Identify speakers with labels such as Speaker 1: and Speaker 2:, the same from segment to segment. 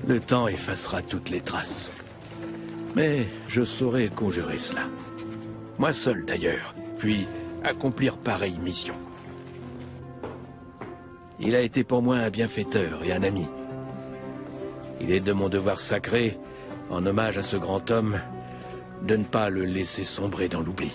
Speaker 1: Le temps effacera toutes les traces. Mais je saurai conjurer cela. Moi seul d'ailleurs, puis accomplir pareille mission. Il a été pour moi un bienfaiteur et un ami. Il est de mon devoir sacré, en hommage à ce grand homme, de ne pas le laisser sombrer dans l'oubli.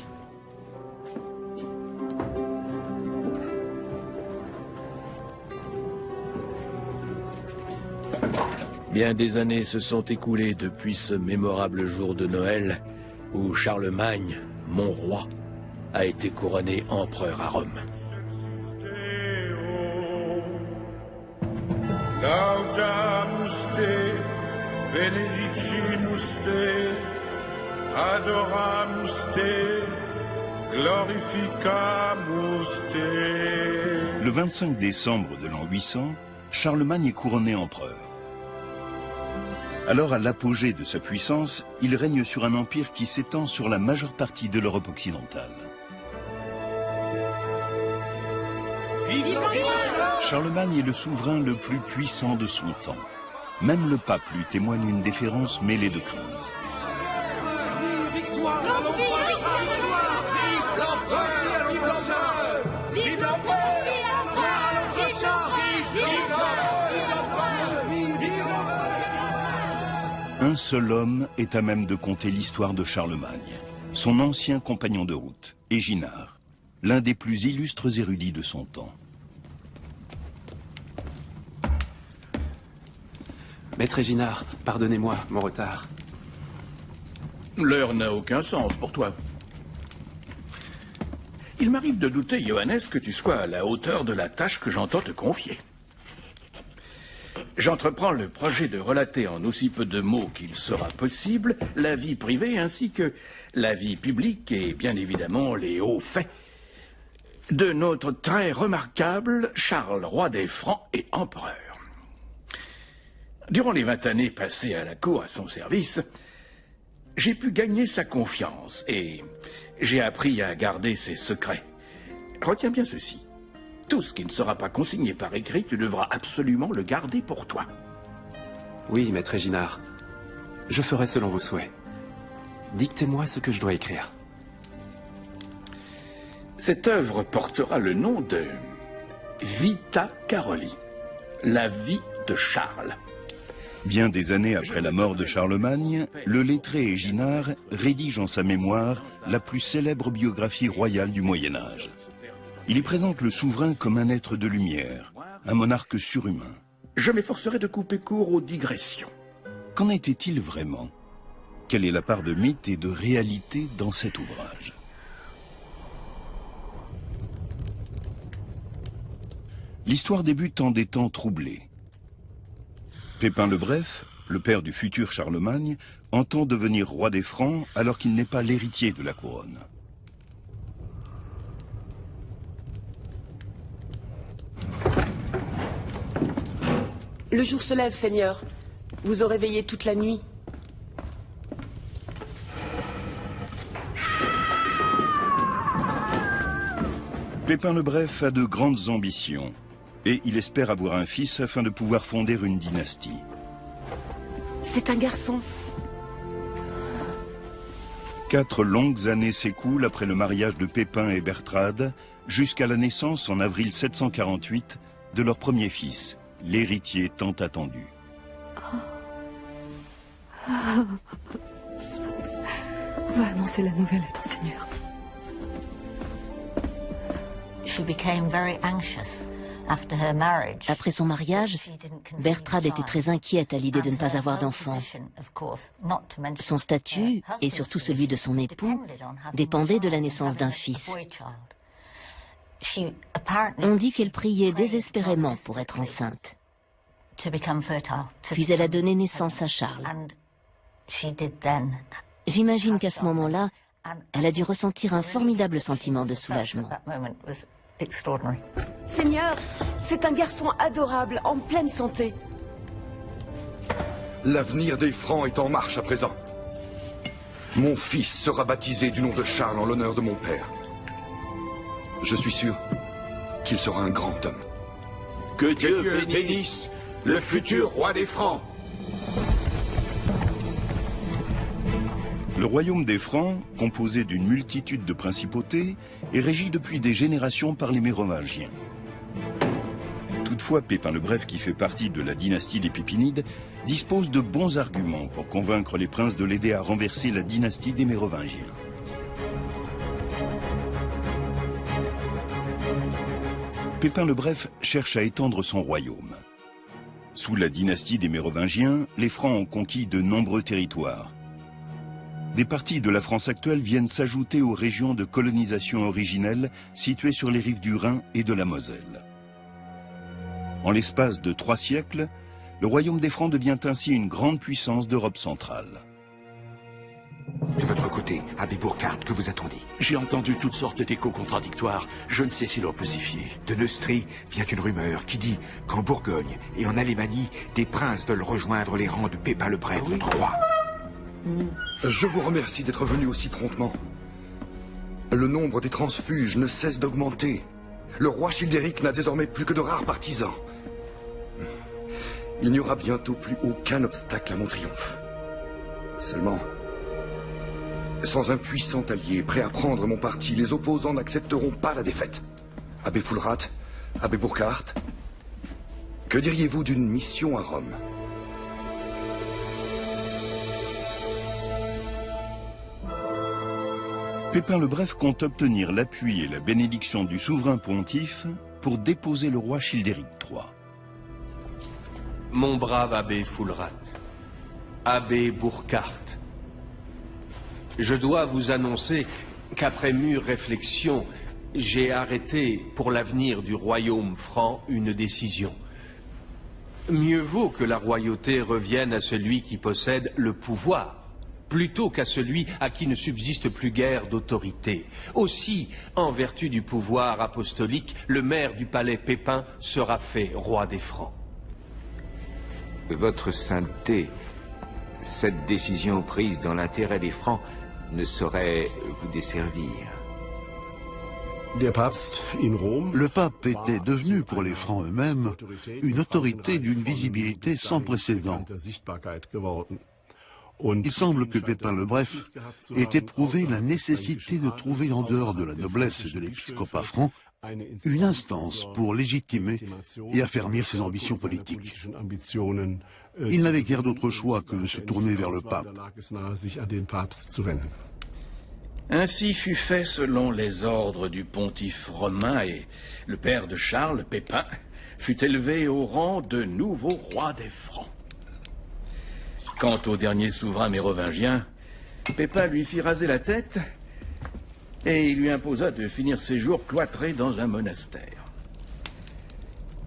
Speaker 1: Bien des années se sont écoulées depuis ce mémorable jour de Noël où Charlemagne, mon roi, a été couronné empereur à Rome.
Speaker 2: Laudamus te, benedicimus te, adoramus te, glorificamus te.
Speaker 3: Le 25 décembre de l'an 800, Charlemagne est couronné empereur. Alors, à l'apogée de sa puissance, il règne sur un empire qui s'étend sur la majeure partie de l'Europe occidentale. Charlemagne est le souverain le plus puissant de son temps. Même le pape lui témoigne une déférence mêlée de crainte. Un seul homme est à même de conter l'histoire de Charlemagne, son ancien compagnon de route, Éginard, l'un des plus illustres érudits de son temps.
Speaker 4: Maître Éginard, pardonnez-moi mon retard.
Speaker 1: L'heure n'a aucun sens pour toi. Il m'arrive de douter, Johannes, que tu sois à la hauteur de la tâche que j'entends te confier. J'entreprends le projet de relater en aussi peu de mots qu'il sera possible la vie privée ainsi que la vie publique et bien évidemment les hauts faits de notre très remarquable Charles, roi des Francs et empereur. Durant les 20 années passées à la cour à son service, j'ai pu gagner sa confiance et j'ai appris à garder ses secrets. Retiens bien ceci. Tout ce qui ne sera pas consigné par écrit, tu devras absolument le garder pour toi.
Speaker 4: Oui, maître Éginard. Je ferai selon vos souhaits. Dictez-moi ce que je dois écrire.
Speaker 1: Cette œuvre portera le nom de Vita Caroli, la vie de Charles.
Speaker 3: Bien des années après la mort de Charlemagne, le lettré Éginard rédige en sa mémoire la plus célèbre biographie royale du Moyen-Âge. Il y présente le souverain comme un être de lumière, un monarque surhumain.
Speaker 1: Je m'efforcerai de couper court aux digressions.
Speaker 3: Qu'en était-il vraiment? Quelle est la part de mythe et de réalité dans cet ouvrage? L'histoire débute en des temps troublés. Pépin le Bref, le père du futur Charlemagne, entend devenir roi des Francs alors qu'il n'est pas l'héritier de la couronne.
Speaker 5: Le jour se lève, Seigneur. Vous aurez veillé toute la nuit.
Speaker 3: Pépin le Bref a de grandes ambitions et il espère avoir un fils afin de pouvoir fonder une dynastie.
Speaker 5: C'est un garçon.
Speaker 3: 4 longues années s'écoulent après le mariage de Pépin et Bertrade jusqu'à la naissance en avril 748 de leur premier fils, l'héritier tant attendu.
Speaker 6: Va annoncer la nouvelle à ton Seigneur.
Speaker 7: Après son mariage, Bertrade était très inquiète à l'idée de ne pas avoir d'enfant. Son statut, et surtout celui de son époux, dépendait de la naissance d'un fils. On dit qu'elle priait désespérément pour être enceinte. Puis elle a donné naissance à Charles. J'imagine qu'à ce moment-là, elle a dû ressentir un formidable sentiment de soulagement.
Speaker 5: Seigneur, c'est un garçon adorable, en pleine santé.
Speaker 8: L'avenir des Francs est en marche à présent. Mon fils sera baptisé du nom de Charles en l'honneur de mon père. Je suis sûr qu'il sera un grand homme.
Speaker 2: Que Dieu bénisse le futur roi des Francs.
Speaker 3: Le royaume des Francs, composé d'une multitude de principautés, est régi depuis des générations par les Mérovingiens. Toutefois, Pépin le Bref, qui fait partie de la dynastie des Pépinides, dispose de bons arguments pour convaincre les princes de l'aider à renverser la dynastie des Mérovingiens. Pépin le Bref cherche à étendre son royaume. Sous la dynastie des Mérovingiens, les Francs ont conquis de nombreux territoires. Des parties de la France actuelle viennent s'ajouter aux régions de colonisation originelles situées sur les rives du Rhin et de la Moselle. En l'espace de 3 siècles, le royaume des Francs devient ainsi une grande puissance d'Europe centrale.
Speaker 9: De votre côté, abbé Burkhard, que vous a-t-on dit?
Speaker 10: J'ai entendu toutes sortes d'échos contradictoires. Je ne sais si l'on peut s'y fier.
Speaker 9: De Neustrie vient une rumeur qui dit qu'en Bourgogne et en Alémanie, des princes veulent rejoindre les rangs de Pépin le Bref, notre roi.
Speaker 8: Je vous remercie d'être venu aussi promptement. Le nombre des transfuges ne cesse d'augmenter. Le roi Childéric n'a désormais plus que de rares partisans. Il n'y aura bientôt plus aucun obstacle à mon triomphe. Seulement, sans un puissant allié prêt à prendre mon parti, les opposants n'accepteront pas la défaite. Abbé Fulrat, abbé Burkhard, que diriez-vous d'une mission à Rome?
Speaker 3: Pépin le Bref compte obtenir l'appui et la bénédiction du souverain pontife pour déposer le roi Childéric III.
Speaker 11: Mon brave abbé Fulrat, abbé Burkhard, je dois vous annoncer qu'après mûre réflexion, j'ai arrêté pour l'avenir du royaume franc une décision. Mieux vaut que la royauté revienne à celui qui possède le pouvoir, plutôt qu'à celui à qui ne subsiste plus guère d'autorité. Aussi, en vertu du pouvoir apostolique, le maire du palais Pépin sera fait roi des Francs.
Speaker 9: Votre sainteté, cette décision prise dans l'intérêt des Francs ne saurait vous desservir.
Speaker 12: Le pape était devenu pour les Francs eux-mêmes une autorité d'une visibilité sans précédent. Il semble que Pépin le Bref ait éprouvé la nécessité de trouver en dehors de la noblesse et de l'épiscopat franc une instance pour légitimer et affermir ses ambitions politiques. Il n'avait guère d'autre choix que de se tourner vers le pape.
Speaker 1: Ainsi fut fait selon les ordres du pontife romain et le père de Charles, Pépin, fut élevé au rang de nouveau roi des Francs. Quant au dernier souverain mérovingien, Pépin lui fit raser la tête et il lui imposa de finir ses jours cloîtré dans un monastère.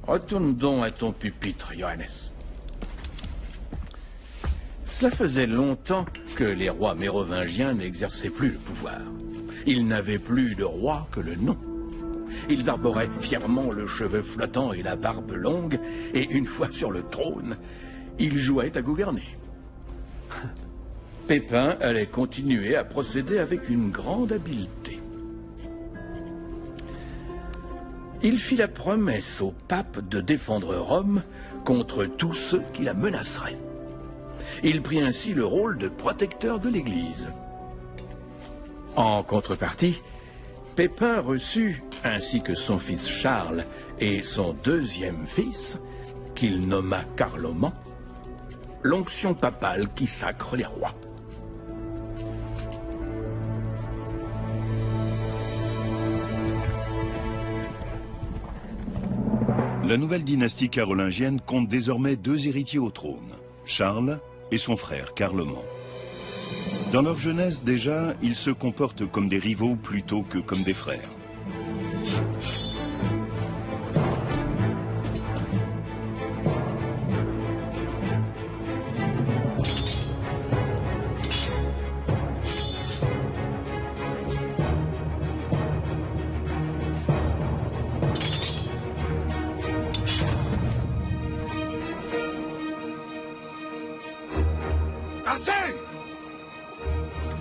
Speaker 1: Retourne donc à ton pupitre, Johannes. Cela faisait longtemps que les rois mérovingiens n'exerçaient plus le pouvoir. Ils n'avaient plus de roi que le nom. Ils arboraient fièrement le cheveu flottant et la barbe longue, et une fois sur le trône, ils jouaient à gouverner. Pépin allait continuer à procéder avec une grande habileté. Il fit la promesse au pape de défendre Rome contre tous ceux qui la menaceraient. Il prit ainsi le rôle de protecteur de l'Église. En contrepartie, Pépin reçut, ainsi que son fils Charles et son deuxième fils, qu'il nomma Carloman, l'onction papale qui sacre les rois.
Speaker 3: La nouvelle dynastie carolingienne compte désormais 2 héritiers au trône, Charles et son frère Carloman. Dans leur jeunesse déjà, ils se comportent comme des rivaux plutôt que comme des frères.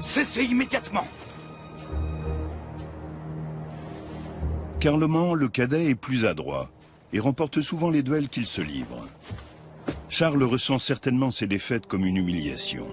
Speaker 10: Cessez immédiatement!
Speaker 3: Carloman, le cadet, est plus adroit et remporte souvent les duels qu'il se livre. Charles ressent certainement ses défaites comme une humiliation.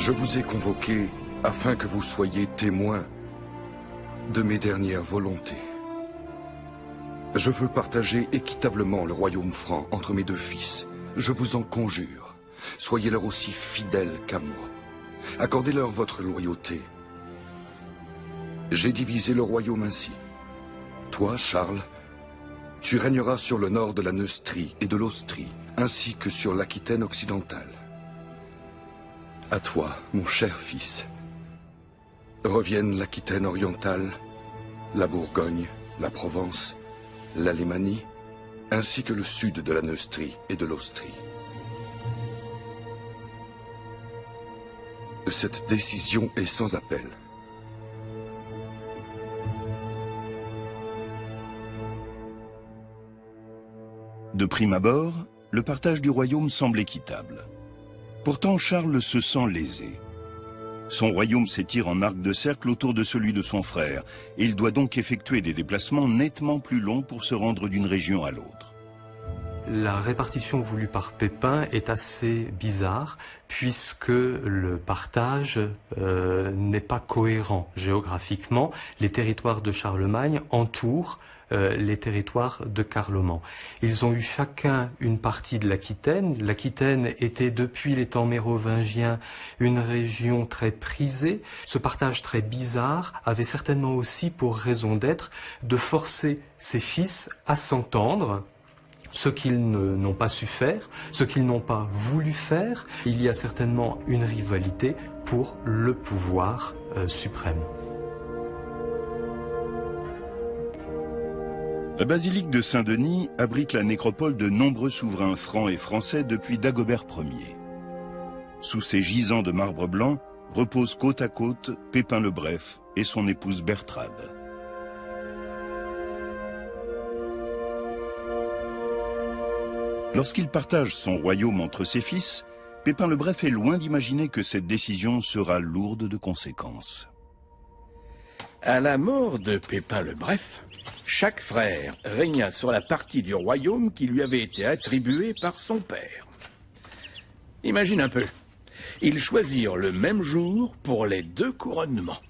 Speaker 8: Je vous ai convoqué afin que vous soyez témoins de mes dernières volontés. Je veux partager équitablement le royaume franc entre mes deux fils. Je vous en conjure, soyez-leur aussi fidèles qu'à moi. Accordez-leur votre loyauté. J'ai divisé le royaume ainsi. Toi, Charles, tu régneras sur le nord de la Neustrie et de l'Austrie, ainsi que sur l'Aquitaine occidentale. À toi, mon cher fils, reviennent l'Aquitaine orientale, la Bourgogne, la Provence, l'Alémanie, ainsi que le sud de la Neustrie et de l'Austrie. Cette décision est sans appel.
Speaker 3: De prime abord, le partage du royaume semble équitable. Pourtant, Charles se sent lésé. Son royaume s'étire en arc de cercle autour de celui de son frère, et il doit donc effectuer des déplacements nettement plus longs pour se rendre d'une région à l'autre.
Speaker 13: La répartition voulue par Pépin est assez bizarre, puisque le partage n'est pas cohérent géographiquement. Les territoires de Charlemagne entourent les territoires de Carloman. Ils ont eu chacun une partie de l'Aquitaine. L'Aquitaine était depuis les temps mérovingiens une région très prisée. Ce partage très bizarre avait certainement aussi pour raison d'être de forcer ses fils à s'entendre, ce qu'ils n'ont pas su faire, ce qu'ils n'ont pas voulu faire. Il y a certainement une rivalité pour le pouvoir suprême.
Speaker 3: La basilique de Saint-Denis abrite la nécropole de nombreux souverains francs et français depuis Dagobert Ier. Sous ces gisants de marbre blanc reposent côte à côte Pépin le Bref et son épouse Bertrade. Lorsqu'il partage son royaume entre ses fils, Pépin le Bref est loin d'imaginer que cette décision sera lourde de conséquences.
Speaker 1: À la mort de Pépin le Bref, chaque frère régna sur la partie du royaume qui lui avait été attribuée par son père. Imagine un peu, ils choisirent le même jour pour les deux couronnements.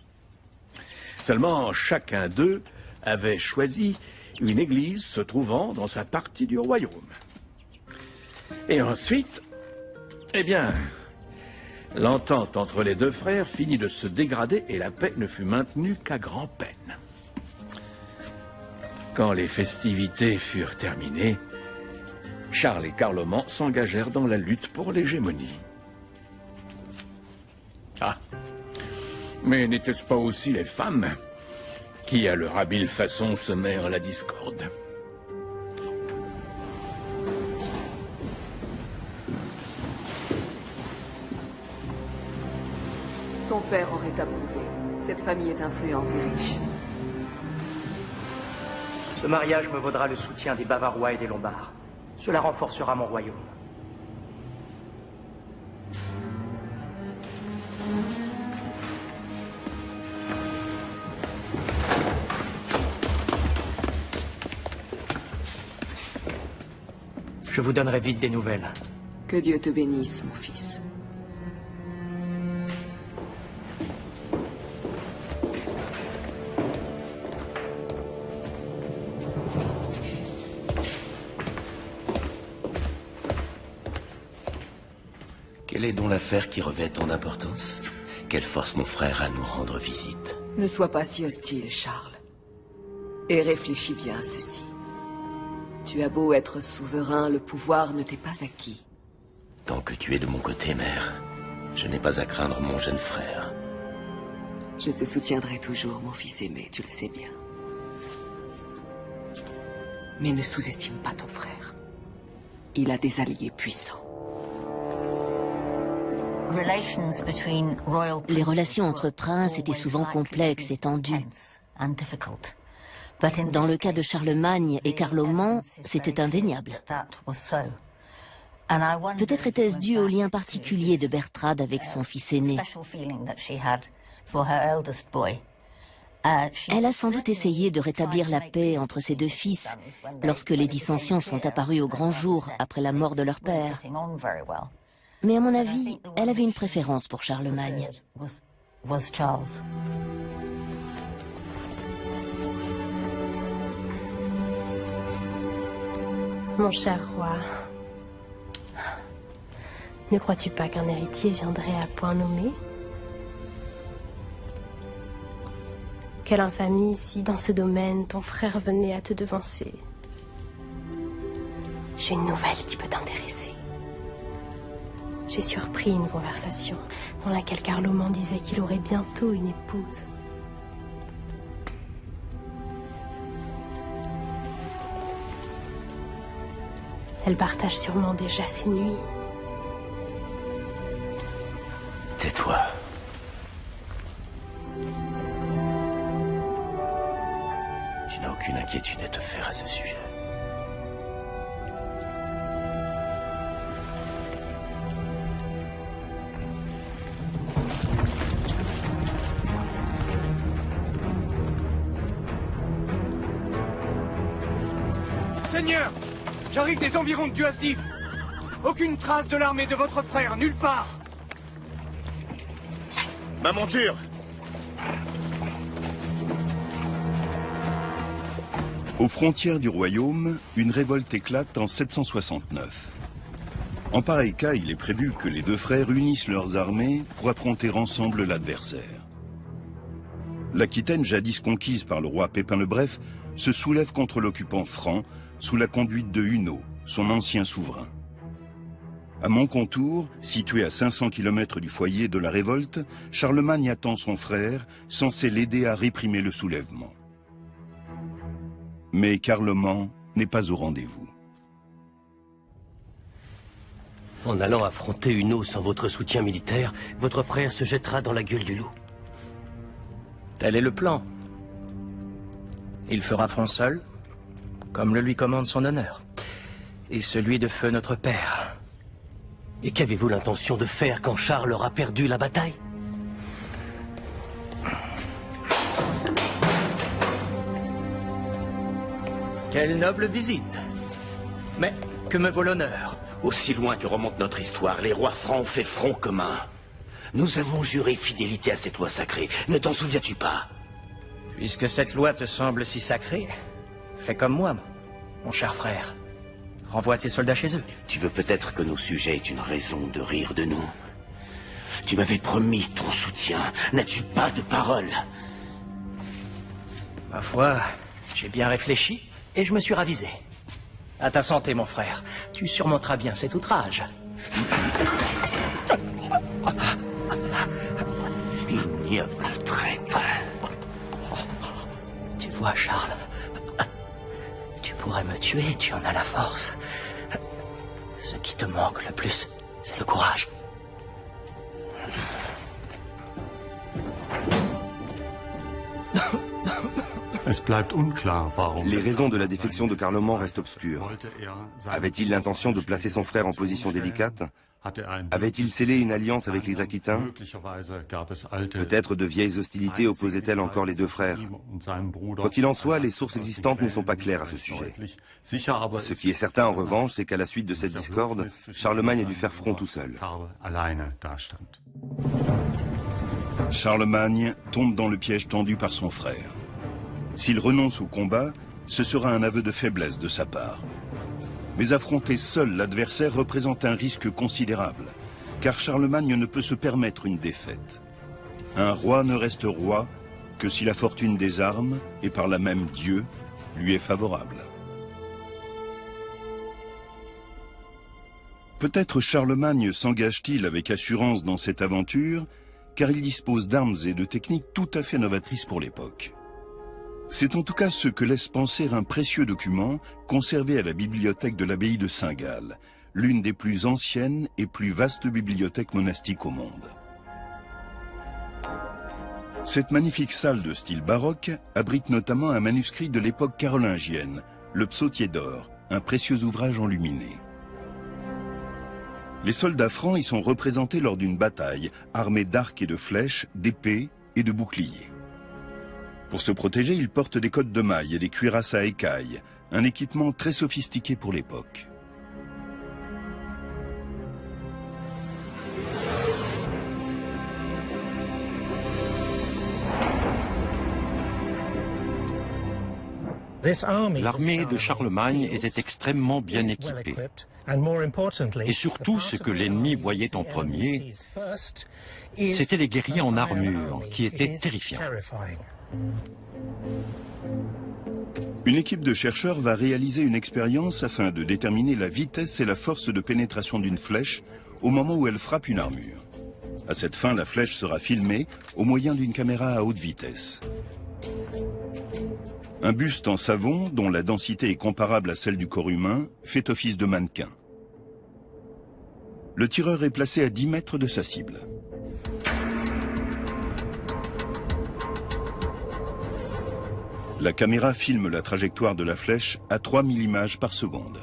Speaker 1: Seulement, chacun d'eux avait choisi une église se trouvant dans sa partie du royaume. Et ensuite, eh bien, l'entente entre les deux frères finit de se dégrader et la paix ne fut maintenue qu'à grand-peine. Quand les festivités furent terminées, Charles et Carloman s'engagèrent dans la lutte pour l'hégémonie. Ah, mais n'était-ce pas aussi les femmes qui, à leur habile façon, semèrent la discorde?
Speaker 5: Ton père aurait approuvé. Cette famille est influente et riche.
Speaker 14: Ce mariage me vaudra le soutien des Bavarois et des Lombards. Cela renforcera mon royaume. Je vous donnerai vite des nouvelles.
Speaker 5: Que Dieu te bénisse, mon fils.
Speaker 15: Quelle est donc l'affaire qui revêt ton importance? Quelle force mon frère à nous rendre visite?
Speaker 5: Ne sois pas si hostile, Charles. Et réfléchis bien à ceci. Tu as beau être souverain, le pouvoir ne t'est pas acquis.
Speaker 15: Tant que tu es de mon côté, mère, je n'ai pas à craindre mon jeune frère.
Speaker 5: Je te soutiendrai toujours, mon fils aimé, tu le sais bien. Mais ne sous-estime pas ton frère. Il a des alliés puissants.
Speaker 7: Les relations entre princes étaient souvent complexes et tendues. Dans le cas de Charlemagne et Carloman, c'était indéniable. Peut-être était-ce dû au lien particulier de Bertrade avec son fils aîné. Elle a sans doute essayé de rétablir la paix entre ses deux fils lorsque les dissensions sont apparues au grand jour après la mort de leur père. Mais à mon avis, elle avait une préférence pour Charlemagne.
Speaker 16: Mon cher roi, ne crois-tu pas qu'un héritier viendrait à point nommé? Quelle infamie si, dans ce domaine, ton frère venait à te devancer. J'ai une nouvelle qui peut t'intéresser. J'ai surpris une conversation dans laquelle Carloman disait qu'il aurait bientôt une épouse. Elle partage sûrement déjà ses nuits.
Speaker 15: Tais-toi. Tu n'as aucune inquiétude à te faire à ce sujet.
Speaker 17: Seigneur, j'arrive des environs de Duasdif. Aucune trace de l'armée de votre frère, nulle part.
Speaker 8: Ma monture!
Speaker 3: Aux frontières du royaume, une révolte éclate en 769. En pareil cas, il est prévu que les deux frères unissent leurs armées pour affronter ensemble l'adversaire. L'Aquitaine, jadis conquise par le roi Pépin le Bref, se soulève contre l'occupant franc sous la conduite de Hunno, son ancien souverain. À Montcontour, situé à 500 km du foyer de la révolte, Charlemagne attend son frère, censé l'aider à réprimer le soulèvement. Mais Carloman n'est pas au rendez-vous.
Speaker 15: En allant affronter Hunno sans votre soutien militaire, votre frère se jettera dans la gueule du loup.
Speaker 14: Tel est le plan. Il fera front seul, comme le lui commande son honneur, et celui de feu notre père.
Speaker 15: Et qu'avez-vous l'intention de faire quand Charles aura perdu la bataille?
Speaker 14: Quelle noble visite. Mais que me vaut l'honneur?
Speaker 15: Aussi loin que remonte notre histoire, les rois francs ont fait front commun. Nous avons juré fidélité à cette loi sacrée. Ne t'en souviens-tu pas?
Speaker 14: Puisque cette loi te semble si sacrée, fais comme moi, mon cher frère. Renvoie tes soldats chez eux.
Speaker 15: Tu veux peut-être que nos sujets aient une raison de rire de nous. Tu m'avais promis ton soutien. N'as-tu pas de parole?
Speaker 14: Ma foi, j'ai bien réfléchi et je me suis ravisé. À ta santé, mon frère. Tu surmonteras bien cet outrage.
Speaker 15: Ignoble traître.
Speaker 14: Tu vois, Charles, tu pourrais me tuer, tu en as la force. Ce qui te manque le plus, c'est le courage.
Speaker 8: Les raisons de la défection de Carloman restent obscures. Avait-il l'intention de placer son frère en position délicate? Avait-il scellé une alliance avec les Aquitains? Peut-être de vieilles hostilités opposaient-elles encore les deux frères. Quoi qu'il en soit, les sources existantes ne sont pas claires à ce sujet. Ce qui est certain en revanche, c'est qu'à la suite de cette discorde, Charlemagne a dû faire front tout seul.
Speaker 3: Charlemagne tombe dans le piège tendu par son frère. S'il renonce au combat, ce sera un aveu de faiblesse de sa part. Mais affronter seul l'adversaire représente un risque considérable, car Charlemagne ne peut se permettre une défaite. Un roi ne reste roi que si la fortune des armes, et par là même Dieu, lui est favorable. Peut-être Charlemagne s'engage-t-il avec assurance dans cette aventure, car il dispose d'armes et de techniques tout à fait novatrices pour l'époque. C'est en tout cas ce que laisse penser un précieux document conservé à la bibliothèque de l'abbaye de Saint-Gall, l'une des plus anciennes et plus vastes bibliothèques monastiques au monde. Cette magnifique salle de style baroque abrite notamment un manuscrit de l'époque carolingienne, le Psautier d'or, un précieux ouvrage enluminé. Les soldats francs y sont représentés lors d'une bataille, armés d'arcs et de flèches, d'épées et de boucliers. Pour se protéger, ils portent des cottes de mailles et des cuirasses à écailles, un équipement très sophistiqué pour l'époque.
Speaker 18: L'armée de Charlemagne était extrêmement bien équipée. Et surtout, ce que l'ennemi voyait en premier, c'était les guerriers en armure, qui étaient terrifiants.
Speaker 3: Une équipe de chercheurs va réaliser une expérience afin de déterminer la vitesse et la force de pénétration d'une flèche au moment où elle frappe une armure. À cette fin, la flèche sera filmée au moyen d'une caméra à haute vitesse. Un buste en savon, dont la densité est comparable à celle du corps humain, fait office de mannequin. Le tireur est placé à 10 mètres de sa cible. La caméra filme la trajectoire de la flèche à 3000 images par seconde.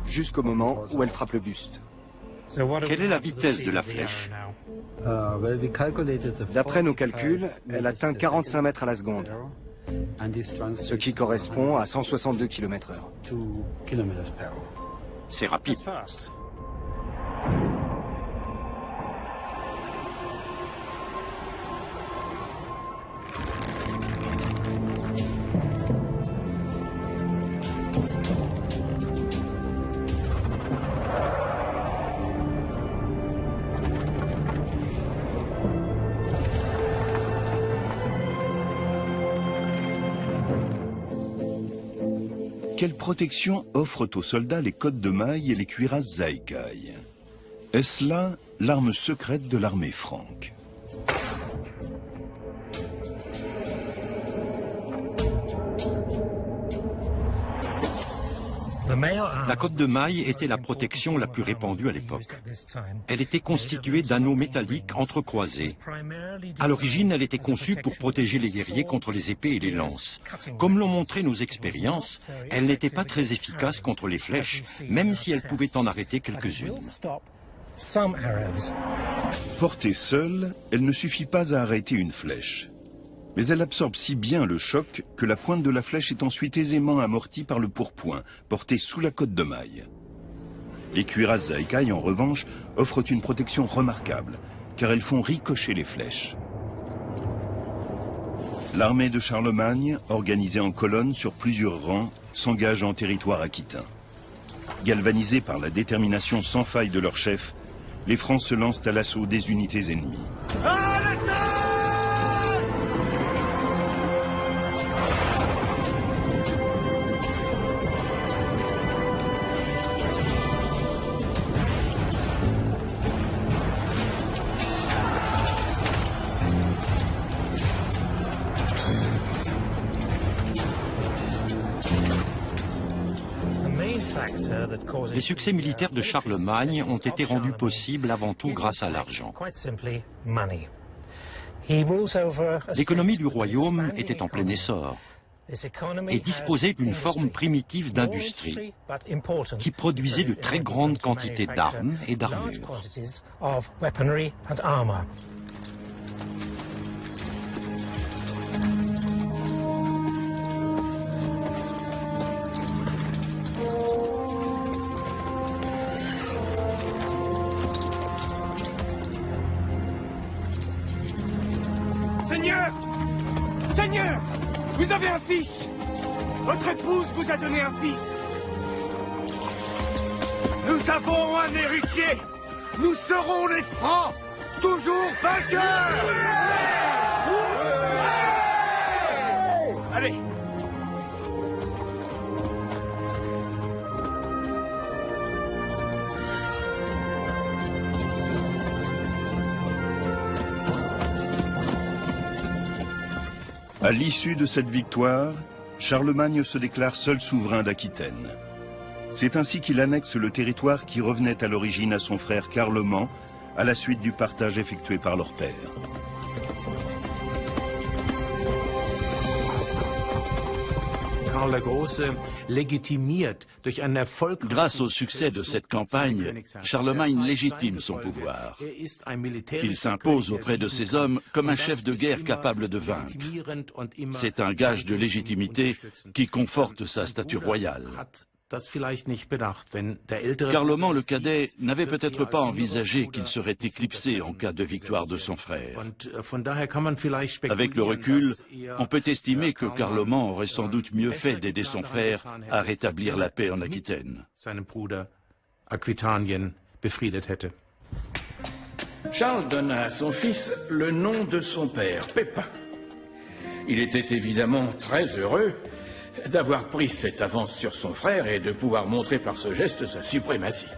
Speaker 17: Jusqu'au moment où elle frappe le buste.
Speaker 18: Quelle est la vitesse de la flèche?
Speaker 17: D'après nos calculs, elle atteint 45 mètres à la seconde, ce qui correspond à 162 km/h.
Speaker 18: C'est rapide.
Speaker 3: Quelle protection offrent aux soldats les cottes de mailles et les cuirasses Zaïkai? Est-ce là l'arme secrète de l'armée franque?
Speaker 18: La cotte de maille était la protection la plus répandue à l'époque. Elle était constituée d'anneaux métalliques entrecroisés. À l'origine, elle était conçue pour protéger les guerriers contre les épées et les lances. Comme l'ont montré nos expériences, elle n'était pas très efficace contre les flèches, même si elle pouvait en arrêter quelques-unes.
Speaker 3: Portée seule, elle ne suffit pas à arrêter une flèche. Mais elle absorbe si bien le choc que la pointe de la flèche est ensuite aisément amortie par le pourpoint, porté sous la cotte de maille. Les cuirasses Zaïkai, en revanche, offrent une protection remarquable, car elles font ricocher les flèches. L'armée de Charlemagne, organisée en colonnes sur plusieurs rangs, s'engage en territoire aquitain. Galvanisés par la détermination sans faille de leur chef, les Francs se lancent à l'assaut des unités ennemies.
Speaker 18: Les succès militaires de Charlemagne ont été rendus possibles avant tout grâce à l'argent. L'économie du royaume était en plein essor et disposait d'une forme primitive d'industrie qui produisait de très grandes quantités d'armes et d'armures.
Speaker 17: Seigneur, vous avez un fils. Votre épouse vous a donné un fils.
Speaker 2: Nous avons un héritier. Nous serons les Francs, toujours vainqueurs.
Speaker 17: Allez.
Speaker 3: À l'issue de cette victoire, Charlemagne se déclare seul souverain d'Aquitaine. C'est ainsi qu'il annexe le territoire qui revenait à l'origine à son frère Carloman, à la suite du partage effectué par leur père.
Speaker 10: Grâce au succès de cette campagne, Charlemagne légitime son pouvoir. Il s'impose auprès de ses hommes comme un chef de guerre capable de vaincre. C'est un gage de légitimité qui conforte sa stature royale. Carloman le cadet n'avait peut-être pas envisagé qu'il serait éclipsé en cas de victoire de son frère. Avec le recul, on peut estimer que Carloman aurait sans doute mieux fait d'aider son frère à rétablir la paix en Aquitaine.
Speaker 1: Charles donna à son fils le nom de son père, Pépin. Il était évidemment très heureux d'avoir pris cette avance sur son frère et de pouvoir montrer par ce geste sa suprématie.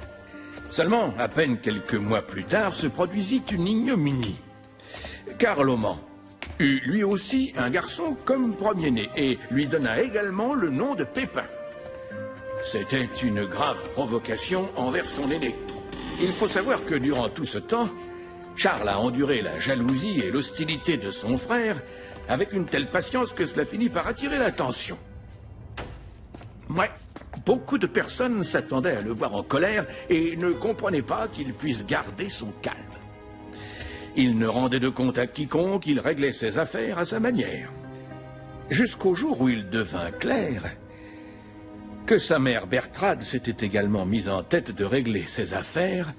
Speaker 1: Seulement, à peine quelques mois plus tard, se produisit une ignominie. Carloman eut lui aussi un garçon comme premier-né et lui donna également le nom de Pépin. C'était une grave provocation envers son aîné. Il faut savoir que durant tout ce temps, Charles a enduré la jalousie et l'hostilité de son frère avec une telle patience que cela finit par attirer l'attention. Ouais, beaucoup de personnes s'attendaient à le voir en colère et ne comprenaient pas qu'il puisse garder son calme. Il ne rendait de compte à quiconque, il réglait ses affaires à sa manière. Jusqu'au jour où il devint clair que sa mère Bertrade s'était également mise en tête de régler ses affaires,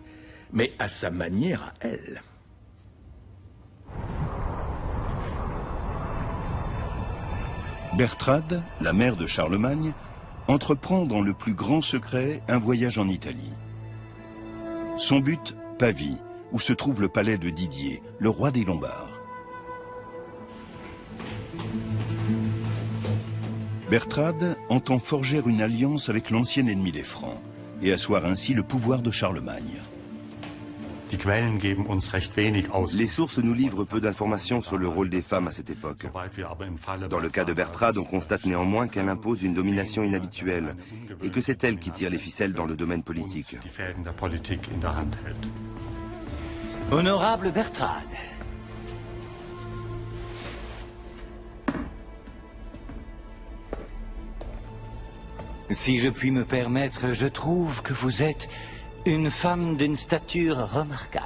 Speaker 1: mais à sa manière à elle.
Speaker 3: Bertrade, la mère de Charlemagne, entreprend dans le plus grand secret un voyage en Italie. Son but, Pavie, où se trouve le palais de Didier, le roi des Lombards. Bertrade entend forger une alliance avec l'ancien ennemi des Francs et asseoir ainsi le pouvoir de Charlemagne.
Speaker 19: Les sources nous livrent peu d'informations sur le rôle des femmes à cette époque. Dans le cas de Bertrade, on constate néanmoins qu'elle impose une domination inhabituelle et que c'est elle qui tire les ficelles dans le domaine politique.
Speaker 15: Honorable Bertrade. Si je puis me permettre, je trouve que vous êtes une femme d'une stature remarquable.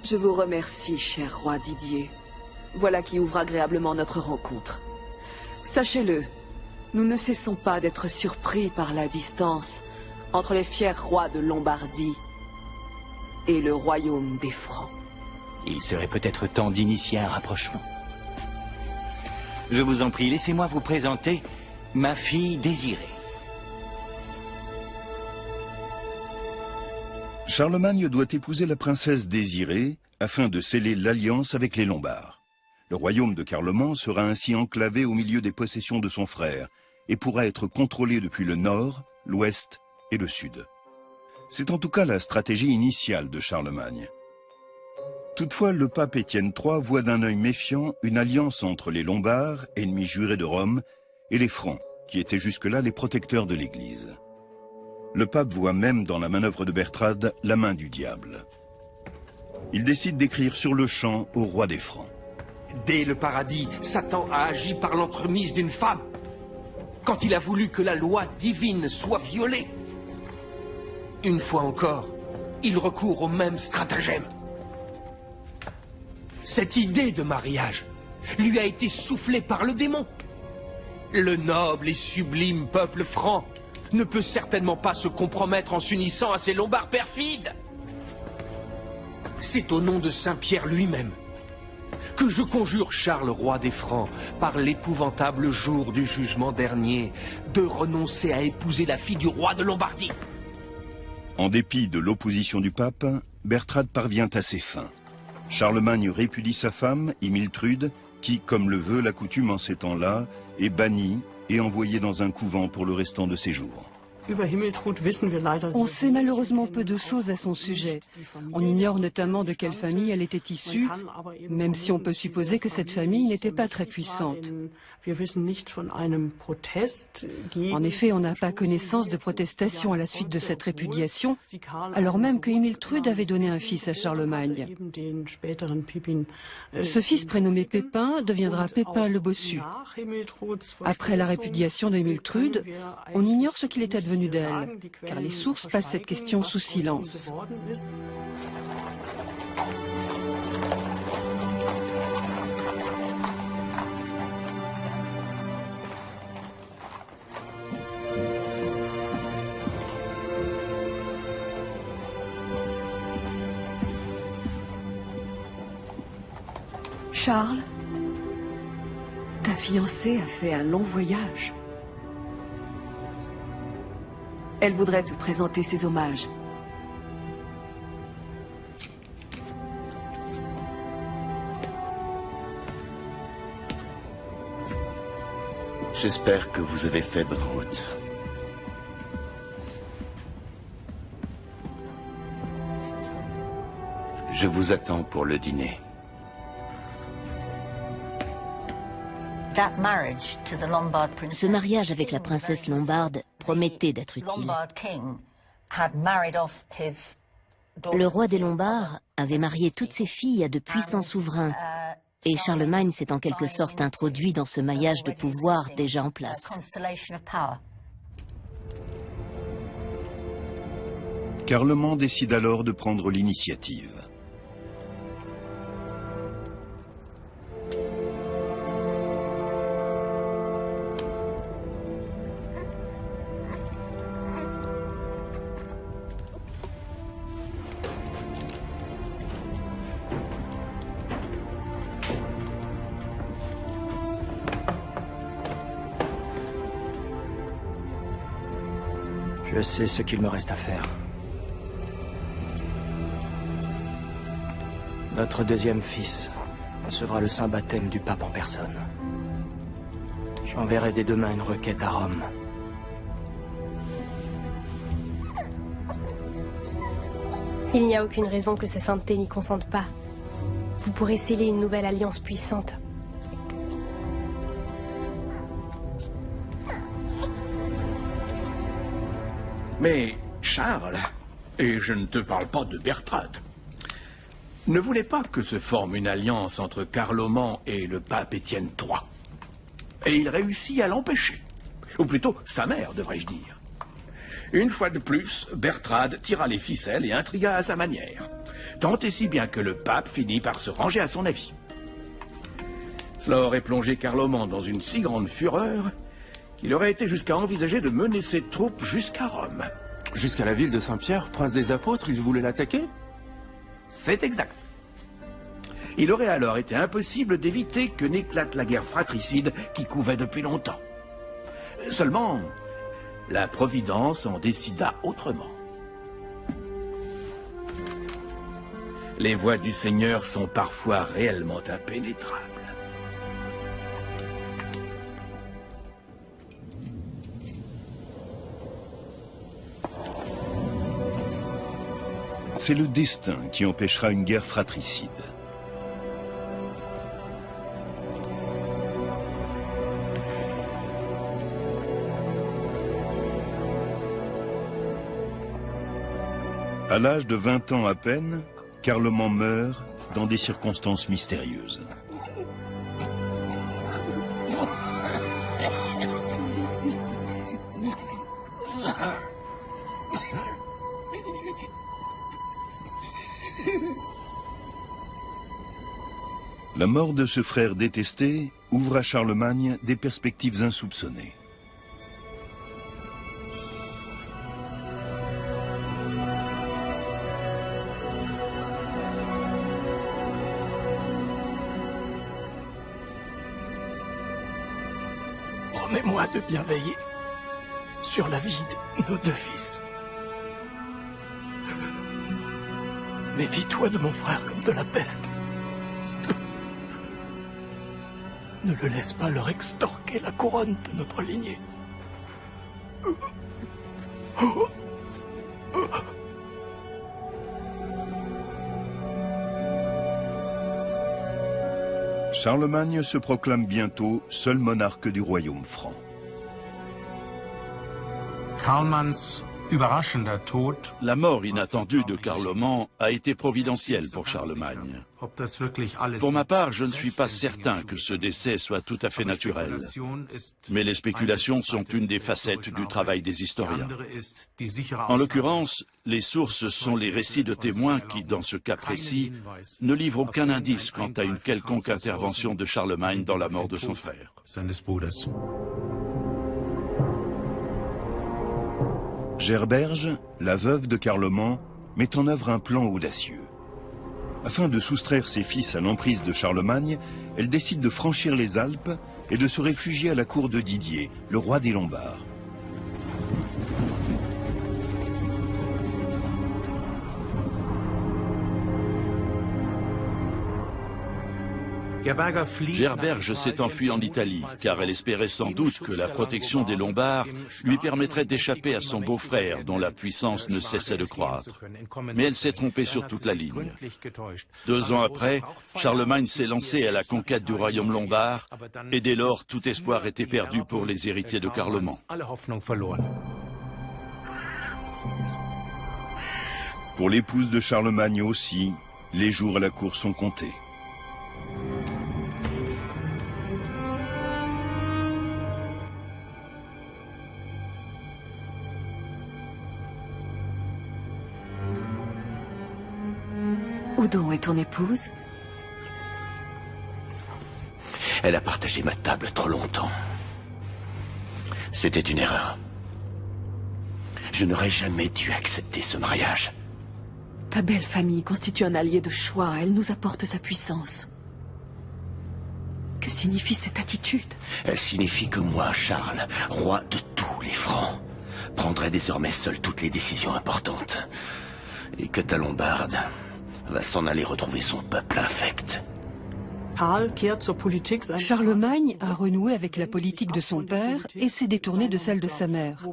Speaker 5: Je vous remercie, cher roi Didier. Voilà qui ouvre agréablement notre rencontre. Sachez-le, nous ne cessons pas d'être surpris par la distance entre les fiers rois de Lombardie et le royaume des Francs.
Speaker 15: Il serait peut-être temps d'initier un rapprochement. Je vous en prie, laissez-moi vous présenter ma fille Désirée.
Speaker 3: Charlemagne doit épouser la princesse Désirée afin de sceller l'alliance avec les Lombards. Le royaume de Carloman sera ainsi enclavé au milieu des possessions de son frère et pourra être contrôlé depuis le nord, l'ouest et le sud. C'est en tout cas la stratégie initiale de Charlemagne. Toutefois, le pape Étienne III voit d'un œil méfiant une alliance entre les Lombards, ennemis jurés de Rome, et les Francs, qui étaient jusque-là les protecteurs de l'Église. Le pape voit même dans la manœuvre de Bertrade la main du diable. Il décide d'écrire sur le champ au roi des Francs.
Speaker 11: Dès le paradis, Satan a agi par l'entremise d'une femme. Quand il a voulu que la loi divine soit violée, une fois encore, il recourt au même stratagème. Cette idée de mariage lui a été soufflée par le démon. Le noble et sublime peuple franc ne peut certainement pas se compromettre en s'unissant à ces Lombards perfides. C'est au nom de Saint-Pierre lui-même que je conjure Charles, roi des Francs, par l'épouvantable jour du jugement dernier, de renoncer à épouser la fille du roi de Lombardie.
Speaker 3: En dépit de l'opposition du pape, Bertrade parvient à ses fins. Charlemagne répudie sa femme, Imiltrude, qui, comme le veut la coutume en ces temps-là, est bannie et envoyée dans un couvent pour le restant de ses jours.
Speaker 6: On sait malheureusement peu de choses à son sujet. On ignore notamment de quelle famille elle était issue, même si on peut supposer que cette famille n'était pas très puissante. En effet, on n'a pas connaissance de protestation à la suite de cette répudiation, alors même que Imiltrude avait donné un fils à Charlemagne. Ce fils prénommé Pépin deviendra Pépin le Bossu. Après la répudiation de Imiltrude, on ignore ce qu'il est advenu d'elle, car les sources passent cette question sous silence.
Speaker 5: Charles, ta fiancée a fait un long voyage. Elle voudrait te présenter ses hommages.
Speaker 15: J'espère que vous avez fait bonne route. Je vous attends pour le dîner.
Speaker 7: Ce mariage avec la princesse lombarde promettait d'être utile. Le roi des Lombards avait marié toutes ses filles à de puissants souverains, et Charlemagne s'est en quelque sorte introduit dans ce maillage de pouvoir déjà en place.
Speaker 3: Carloman décide alors de prendre l'initiative.
Speaker 14: Je sais ce qu'il me reste à faire. Notre deuxième fils recevra le saint baptême du pape en personne. J'enverrai dès demain une requête à Rome.
Speaker 16: Il n'y a aucune raison que sa sainteté n'y consente pas. Vous pourrez sceller une nouvelle alliance puissante.
Speaker 1: Mais Charles, et je ne te parle pas de Bertrade, ne voulait pas que se forme une alliance entre Carloman et le pape Étienne III. Et il réussit à l'empêcher. Ou plutôt, sa mère, devrais-je dire. Une fois de plus, Bertrade tira les ficelles et intrigua à sa manière. Tant et si bien que le pape finit par se ranger à son avis. Cela aurait plongé Carloman dans une si grande fureur qu'il aurait été jusqu'à envisager de mener ses troupes jusqu'à Rome.
Speaker 4: Jusqu'à la ville de Saint-Pierre, prince des apôtres, il voulait l'attaquer?
Speaker 1: C'est exact. Il aurait alors été impossible d'éviter que n'éclate la guerre fratricide qui couvait depuis longtemps. Seulement, la Providence en décida autrement. Les voies du Seigneur sont parfois réellement impénétrables.
Speaker 3: C'est le destin qui empêchera une guerre fratricide. À l'âge de 20 ans à peine, Carloman meurt dans des circonstances mystérieuses. La mort de ce frère détesté ouvre à Charlemagne des perspectives insoupçonnées.
Speaker 1: Promets-moi de bien veiller sur la vie de nos deux fils. Méfie-toi de mon frère comme de la peste. Ne le laisse pas leur extorquer la couronne de notre lignée.
Speaker 3: Charlemagne se proclame bientôt seul monarque du royaume franc.
Speaker 10: La mort inattendue de Carloman a été providentielle pour Charlemagne. Pour ma part, je ne suis pas certain que ce décès soit tout à fait naturel. Mais les spéculations sont une des facettes du travail des historiens. En l'occurrence, les sources sont les récits de témoins qui, dans ce cas précis, ne livrent aucun indice quant à une quelconque intervention de Charlemagne dans la mort de son frère.
Speaker 3: Gerberge, la veuve de Carloman, met en œuvre un plan audacieux. Afin de soustraire ses fils à l'emprise de Charlemagne, elle décide de franchir les Alpes et de se réfugier à la cour de Didier, le roi des Lombards.
Speaker 10: Gerberge s'est enfuie en Italie, car elle espérait sans doute que la protection des Lombards lui permettrait d'échapper à son beau-frère, dont la puissance ne cessait de croître. Mais elle s'est trompée sur toute la ligne. 2 ans après, Charlemagne s'est lancé à la conquête du royaume lombard, et dès lors, tout espoir était perdu pour les héritiers de Carloman.
Speaker 3: Pour l'épouse de Charlemagne aussi, les jours à la cour sont comptés.
Speaker 5: Où donc est ton épouse?
Speaker 20: Elle a partagé ma table trop longtemps. C'était une erreur. Je n'aurais jamais dû accepter ce mariage.
Speaker 5: Ta belle famille constitue un allié de choix. Elle nous apporte sa puissance. Que signifie cette attitude?
Speaker 20: Elle signifie que moi, Charles, roi de tous les Francs, prendrai désormais seul toutes les décisions importantes. Et que ta Lombarde va s'en aller retrouver son peuple infect.
Speaker 6: Charlemagne a renoué avec la politique de son père et s'est détourné de celle de sa mère.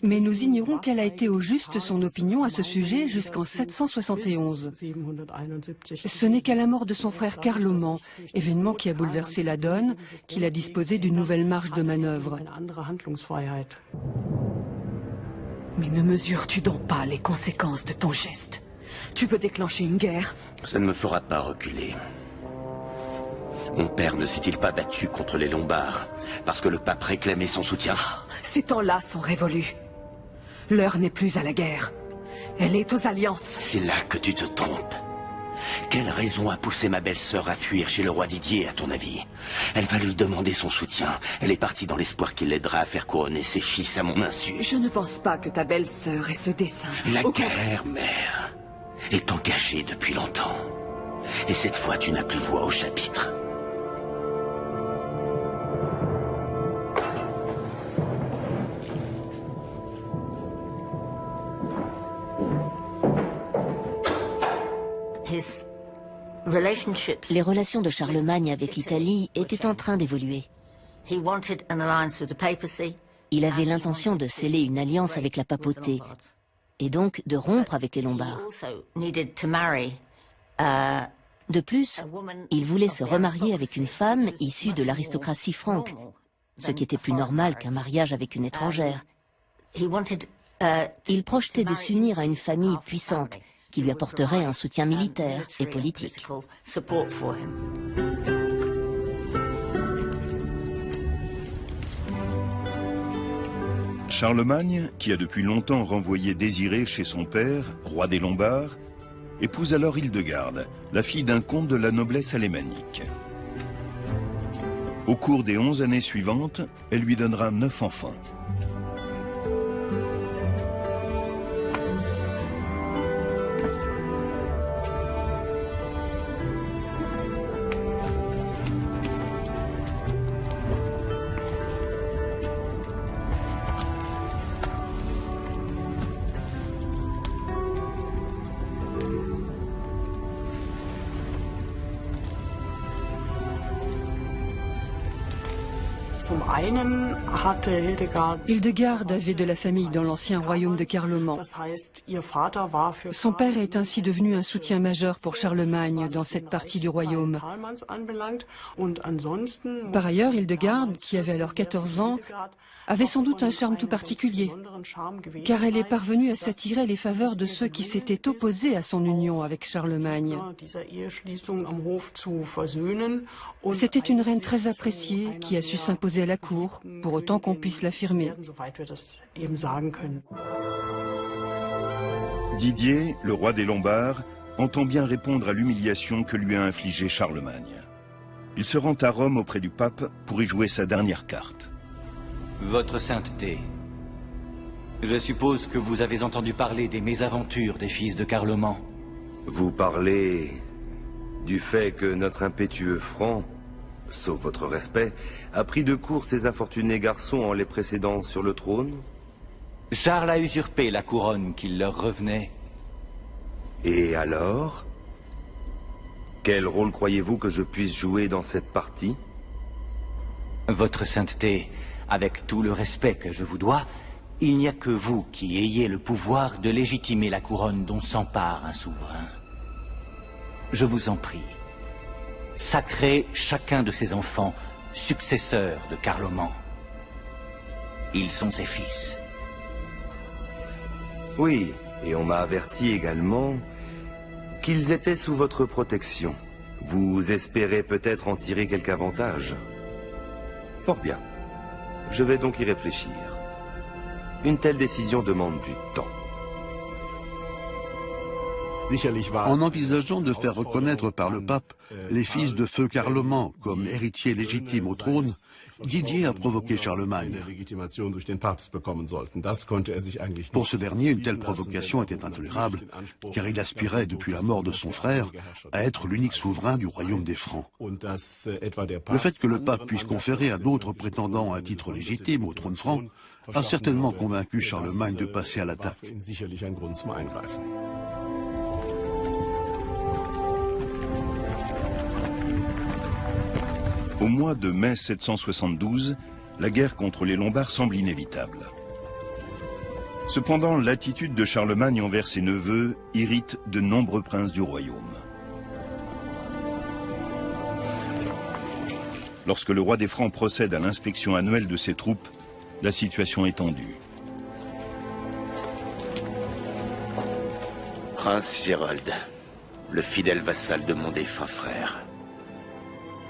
Speaker 6: Mais nous ignorons quelle a été au juste son opinion à ce sujet jusqu'en 771. Ce n'est qu'à la mort de son frère Carloman, événement qui a bouleversé la donne, qu'il a disposé d'une nouvelle marge de manœuvre.
Speaker 5: Mais ne mesures-tu donc pas les conséquences de ton geste? Tu veux déclencher une guerre?
Speaker 20: Ça ne me fera pas reculer. Mon père ne s'est-il pas battu contre les Lombards parce que le pape réclamait son soutien?
Speaker 5: Ces temps-là sont révolus. L'heure n'est plus à la guerre. Elle est aux alliances.
Speaker 20: C'est là que tu te trompes. Quelle raison a poussé ma belle-sœur à fuir chez le roi Didier, à ton avis? Elle va lui demander son soutien. Elle est partie dans l'espoir qu'il l'aidera à faire couronner ses fils à mon insu.
Speaker 5: Je ne pense pas que ta belle-sœur ait ce dessein.
Speaker 20: La guerre, mère, est engagée depuis longtemps. Et cette fois, tu n'as plus voix au chapitre.
Speaker 7: Les relations de Charlemagne avec l'Italie étaient en train d'évoluer. Il avait l'intention de sceller une alliance avec la papauté et donc de rompre avec les Lombards. De plus, il voulait se remarier avec une femme issue de l'aristocratie franque, ce qui était plus normal qu'un mariage avec une étrangère. Il projetait de s'unir à une famille puissante qui lui apporterait un soutien militaire et politique.
Speaker 3: Charlemagne, qui a depuis longtemps renvoyé Désiré chez son père, roi des Lombards, épouse alors Hildegarde, la fille d'un comte de la noblesse alémanique. Au cours des 11 années suivantes, elle lui donnera 9 enfants.
Speaker 6: Hildegarde avait de la famille dans l'ancien royaume de Carloman. Son père est ainsi devenu un soutien majeur pour Charlemagne dans cette partie du royaume. Par ailleurs, Hildegarde, qui avait alors 14 ans, avait sans doute un charme tout particulier, car elle est parvenue à s'attirer les faveurs de ceux qui s'étaient opposés à son union avec Charlemagne. C'était une reine très appréciée qui a su s'imposer à la cour, pour autant qu'on puisse l'affirmer.
Speaker 3: Didier, le roi des Lombards, entend bien répondre à l'humiliation que lui a infligée Charlemagne. Il se rend à Rome auprès du pape pour y jouer sa dernière carte.
Speaker 15: Votre sainteté, je suppose que vous avez entendu parler des mésaventures des fils de Carloman.
Speaker 19: Vous parlez du fait que notre impétueux franc, sauf votre respect, a pris de court ces infortunés garçons en les précédant sur le trône?
Speaker 15: Charles a usurpé la couronne qui leur revenait.
Speaker 19: Et alors? Quel rôle croyez-vous que je puisse jouer dans cette partie?
Speaker 15: Votre sainteté, avec tout le respect que je vous dois, il n'y a que vous qui ayez le pouvoir de légitimer la couronne dont s'empare un souverain. Je vous en prie, sacrez chacun de ses enfants successeurs de Carloman. Ils sont ses fils.
Speaker 19: Oui, et on m'a averti également qu'ils étaient sous votre protection. Vous espérez peut-être en tirer quelque avantage. Fort bien. Je vais donc y réfléchir. Une telle décision demande du temps.
Speaker 12: En envisageant de faire reconnaître par le pape les fils de feu Carloman comme héritiers légitimes au trône, Didier a provoqué Charlemagne. Pour ce dernier, une telle provocation était intolérable, car il aspirait, depuis la mort de son frère, à être l'unique souverain du royaume des Francs. Le fait que le pape puisse conférer à d'autres prétendants un titre légitime au trône franc a certainement convaincu Charlemagne de passer à l'attaque.
Speaker 3: Au mois de mai 772, la guerre contre les Lombards semble inévitable. Cependant, l'attitude de Charlemagne envers ses neveux irrite de nombreux princes du royaume. Lorsque le roi des Francs procède à l'inspection annuelle de ses troupes, la situation est tendue.
Speaker 20: Prince Gérold, le fidèle vassal de mon défunt frère.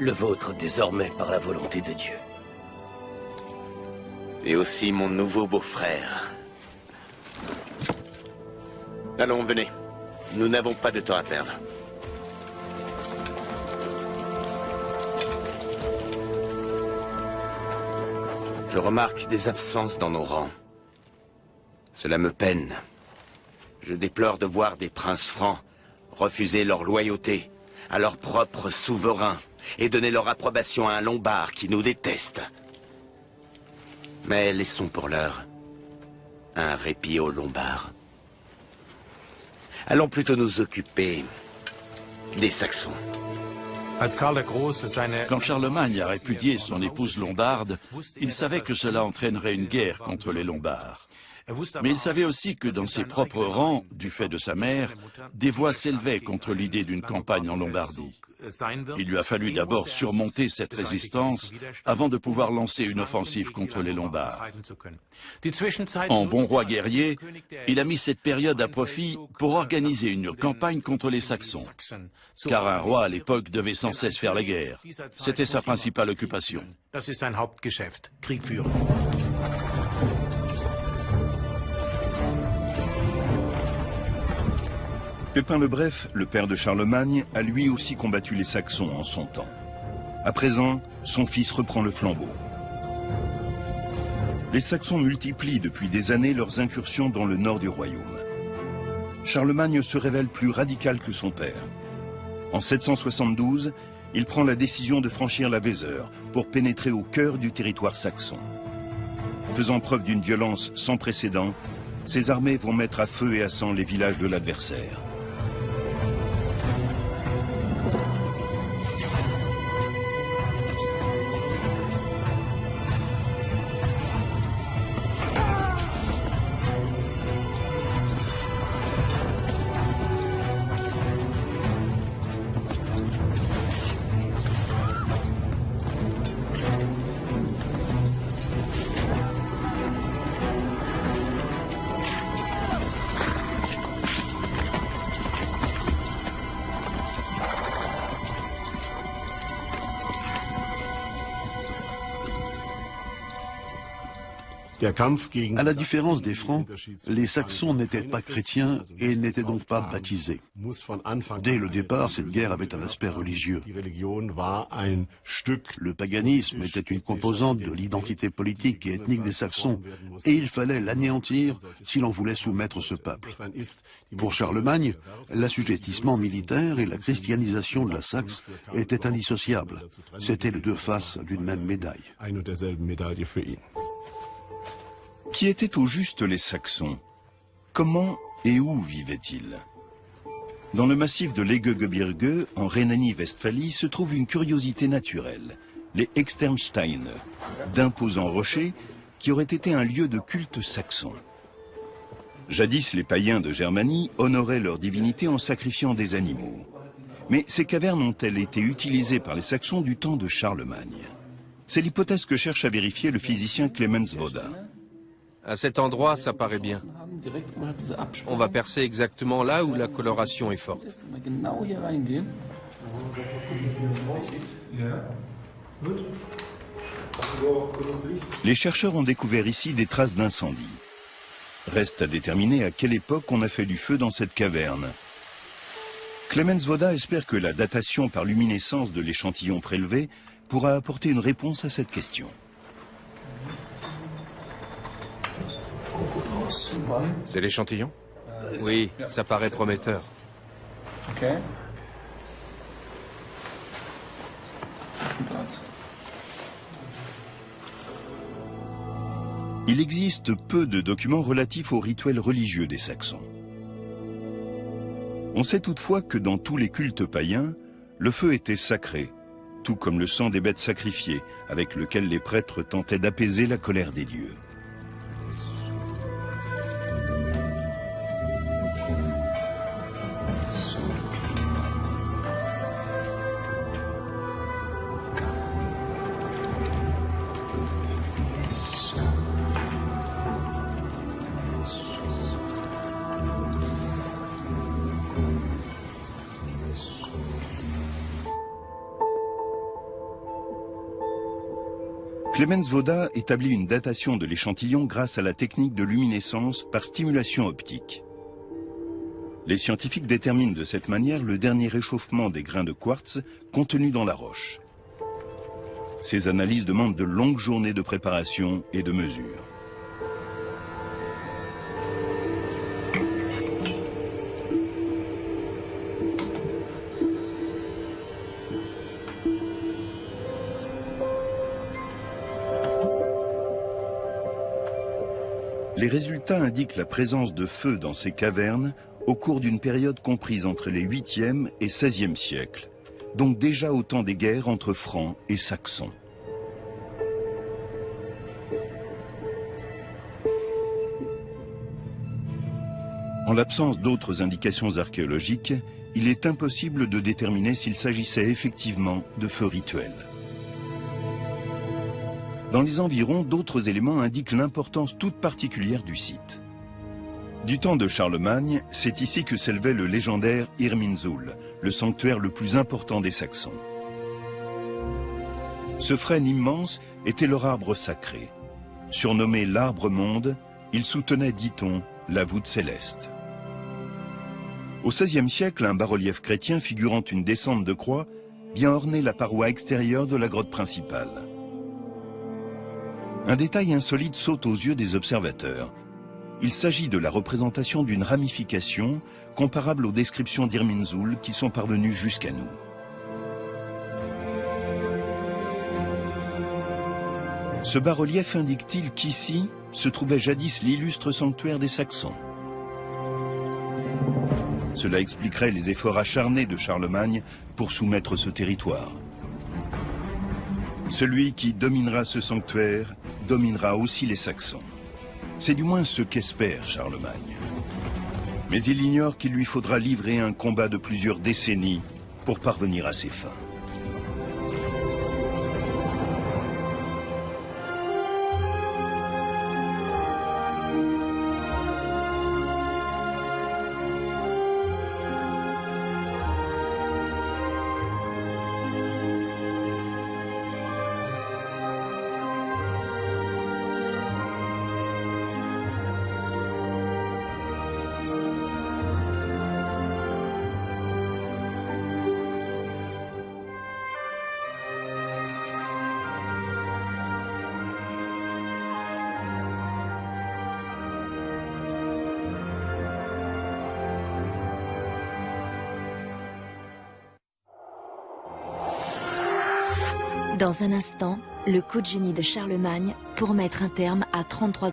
Speaker 20: Le vôtre désormais par la volonté de Dieu. Et aussi mon nouveau beau-frère. Allons, venez. Nous n'avons pas de temps à perdre. Je remarque des absences dans nos rangs. Cela me peine. Je déplore de voir des princes francs refuser leur loyauté à leur propre souverain et donner leur approbation à un Lombard qui nous déteste. Mais laissons pour l'heure un répit aux Lombards. Allons plutôt nous occuper des Saxons.
Speaker 10: Quand Charlemagne a répudié son épouse lombarde, il savait que cela entraînerait une guerre contre les Lombards. Mais il savait aussi que dans ses propres rangs, du fait de sa mère, des voix s'élevaient contre l'idée d'une campagne en Lombardie. Il lui a fallu d'abord surmonter cette résistance avant de pouvoir lancer une offensive contre les Lombards. En bon roi guerrier, il a mis cette période à profit pour organiser une campagne contre les Saxons. Car un roi à l'époque devait sans cesse faire la guerre. C'était sa principale occupation.
Speaker 3: Pépin le Bref, le père de Charlemagne, a lui aussi combattu les Saxons en son temps. À présent, son fils reprend le flambeau. Les Saxons multiplient depuis des années leurs incursions dans le nord du royaume. Charlemagne se révèle plus radical que son père. En 772, il prend la décision de franchir la Vézeur pour pénétrer au cœur du territoire saxon. Faisant preuve d'une violence sans précédent, ses armées vont mettre à feu et à sang les villages de l'adversaire.
Speaker 12: À la différence des Francs, les Saxons n'étaient pas chrétiens et n'étaient donc pas baptisés. Dès le départ, cette guerre avait un aspect religieux. Le paganisme était une composante de l'identité politique et ethnique des Saxons, et il fallait l'anéantir si l'on voulait soumettre ce peuple. Pour Charlemagne, l'assujettissement militaire et la christianisation de la Saxe étaient indissociables. C'étaient les deux faces d'une même médaille.
Speaker 3: Qui étaient au juste les Saxons? Comment et où vivaient-ils? Dans le massif de l'Egegebirge, en Rhénanie-Westphalie, se trouve une curiosité naturelle, les Externsteine, d'imposants rochers qui auraient été un lieu de culte saxon. Jadis, les païens de Germanie honoraient leur divinité en sacrifiant des animaux. Mais ces cavernes ont-elles été utilisées par les Saxons du temps de Charlemagne? C'est l'hypothèse que cherche à vérifier le physicien Clemens Woda.
Speaker 11: À cet endroit, ça paraît bien. On va percer exactement là où la coloration est forte.
Speaker 3: Les chercheurs ont découvert ici des traces d'incendie. Reste à déterminer à quelle époque on a fait du feu dans cette caverne. Clemens Woda espère que la datation par luminescence de l'échantillon prélevé pourra apporter une réponse à cette question.
Speaker 11: C'est l'échantillon? Oui, ça paraît prometteur.
Speaker 3: Il existe peu de documents relatifs aux rituels religieux des Saxons. On sait toutefois que dans tous les cultes païens, le feu était sacré, tout comme le sang des bêtes sacrifiées, avec lequel les prêtres tentaient d'apaiser la colère des dieux. Clemens Woda établit une datation de l'échantillon grâce à la technique de luminescence par stimulation optique. Les scientifiques déterminent de cette manière le dernier réchauffement des grains de quartz contenus dans la roche. Ces analyses demandent de longues journées de préparation et de mesure. Les résultats indiquent la présence de feu dans ces cavernes au cours d'une période comprise entre les 8e et 16e siècles, donc déjà au temps des guerres entre Francs et Saxons. En l'absence d'autres indications archéologiques, il est impossible de déterminer s'il s'agissait effectivement de feux rituels. Dans les environs, d'autres éléments indiquent l'importance toute particulière du site. Du temps de Charlemagne, c'est ici que s'élevait le légendaire Irminsul, le sanctuaire le plus important des Saxons. Ce frêne immense était leur arbre sacré. Surnommé l'arbre-monde, il soutenait, dit-on, la voûte céleste. Au XVIe siècle, un bas-relief chrétien figurant une descente de croix vient orner la paroi extérieure de la grotte principale. Un détail insolite saute aux yeux des observateurs. Il s'agit de la représentation d'une ramification comparable aux descriptions d'Irminsul qui sont parvenues jusqu'à nous. Ce bas-relief indique-t-il qu'ici se trouvait jadis l'illustre sanctuaire des Saxons? Cela expliquerait les efforts acharnés de Charlemagne pour soumettre ce territoire. Celui qui dominera ce sanctuaire dominera aussi les Saxons. C'est du moins ce qu'espère Charlemagne. Mais il ignore qu'il lui faudra livrer un combat de plusieurs décennies pour parvenir à ses fins.
Speaker 21: Dans un instant, le coup de génie de Charlemagne pour mettre un terme à 33 ans.